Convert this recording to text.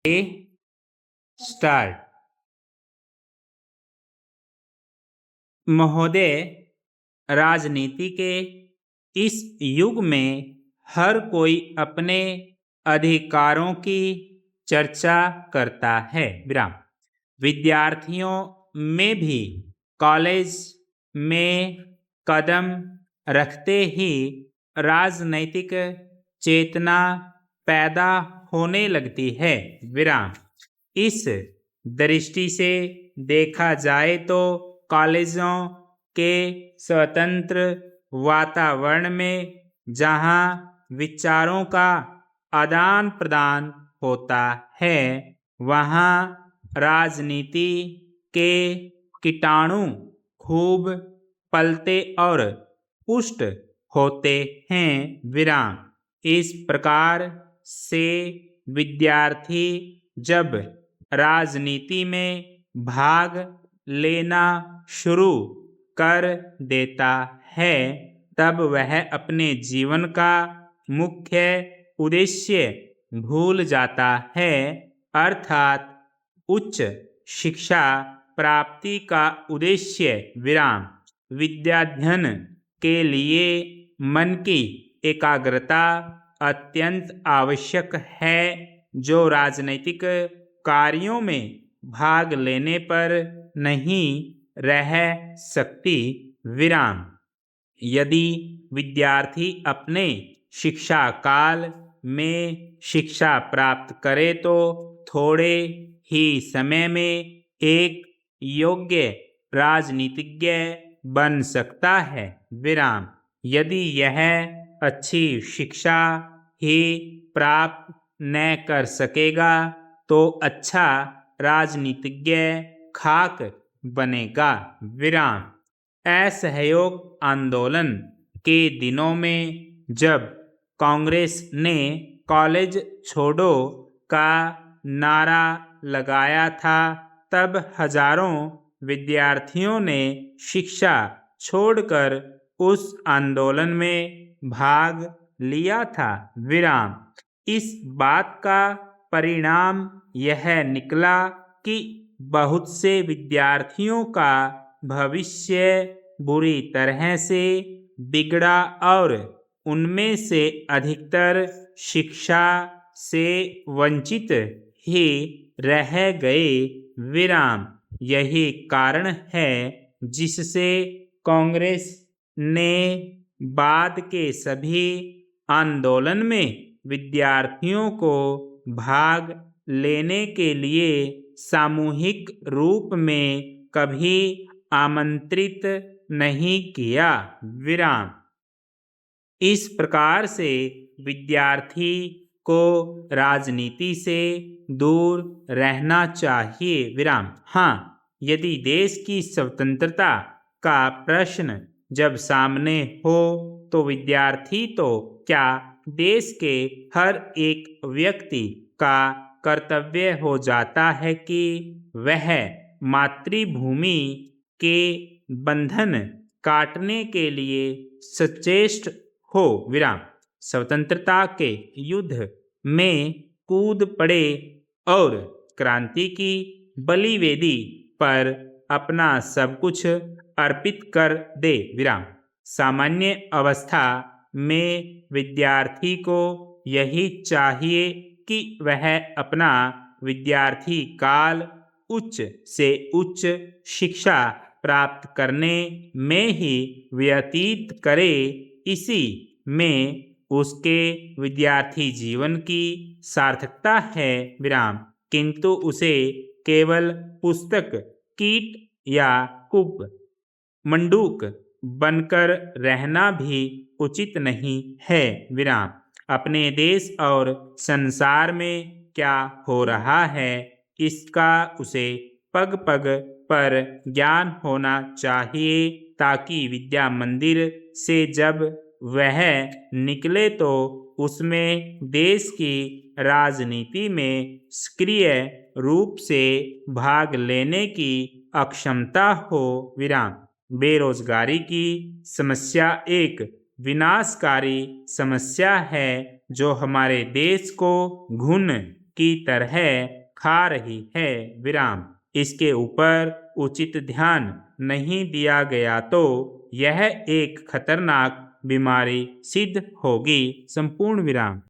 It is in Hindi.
ए स्टार्ट। महोदय, राजनीति के इस युग में हर कोई अपने अधिकारों की चर्चा करता है। विराम। विद्यार्थियों में भी कॉलेज में कदम रखते ही राजनैतिक चेतना पैदा होने लगती है। विराम। इस दृष्टि से देखा जाए तो कॉलेजों के स्वतंत्र वातावरण में जहाँ विचारों का आदान प्रदान होता है, वहाँ राजनीति के कीटाणु खूब पलते और पुष्ट होते हैं। विराम। इस प्रकार से विद्यार्थी जब राजनीति में भाग लेना शुरू कर देता है, तब वह अपने जीवन का मुख्य उद्देश्य भूल जाता है, अर्थात उच्च शिक्षा प्राप्ति का उद्देश्य। विराम। विद्याध्ययन के लिए मन की एकाग्रता अत्यंत आवश्यक है, जो राजनीतिक कार्यों में भाग लेने पर नहीं रह सकती। विराम। यदि विद्यार्थी अपने शिक्षा काल में शिक्षा प्राप्त करे तो थोड़े ही समय में एक योग्य राजनीतिज्ञ बन सकता है। विराम। यदि यह अच्छी शिक्षा ही प्राप्त न कर सकेगा तो अच्छा राजनीतिज्ञ खाक बनेगा। विराम। असहयोग आंदोलन के दिनों में जब कांग्रेस ने कॉलेज छोड़ो का नारा लगाया था, तब हजारों विद्यार्थियों ने शिक्षा छोड़कर उस आंदोलन में भाग लिया था। विराम। इस बात का परिणाम यह निकला कि बहुत से विद्यार्थियों का भविष्य बुरी तरह से बिगड़ा और उनमें से अधिकतर शिक्षा से वंचित ही रह गए। विराम। यही कारण है जिससे कांग्रेस ने बाद के सभी आंदोलन में विद्यार्थियों को भाग लेने के लिए सामूहिक रूप में कभी आमंत्रित नहीं किया। विराम। इस प्रकार से विद्यार्थी को राजनीति से दूर रहना चाहिए। विराम। हाँ, यदि देश की स्वतंत्रता का प्रश्न जब सामने हो तो विद्यार्थी तो क्या, देश के हर एक व्यक्ति का कर्तव्य हो जाता है कि वह मातृभूमि के बंधन काटने के लिए सचेष्ट हो। विराम। स्वतंत्रता के युद्ध में कूद पड़े और क्रांति की बलिवेदी पर अपना सब कुछ अर्पित कर दे। विराम। सामान्य अवस्था में विद्यार्थी को यही चाहिए कि वह अपना विद्यार्थी काल उच्च से उच्च शिक्षा प्राप्त करने में ही व्यतीत करे। इसी में उसके विद्यार्थी जीवन की सार्थकता है। विराम। किंतु उसे केवल पुस्तक कीट या कुप मंडूक बनकर रहना भी उचित नहीं है। विराम। अपने देश और संसार में क्या हो रहा है, इसका उसे पग पग पर ज्ञान होना चाहिए, ताकि विद्या मंदिर से जब वह निकले तो उसमें देश की राजनीति में सक्रिय रूप से भाग लेने की अक्षमता हो। विराम। बेरोजगारी की समस्या एक विनाशकारी समस्या है जो हमारे देश को घुन की तरह खा रही है विराम। इसके ऊपर उचित ध्यान नहीं दिया गया तो यह एक खतरनाक बीमारी सिद्ध होगी संपूर्ण विराम।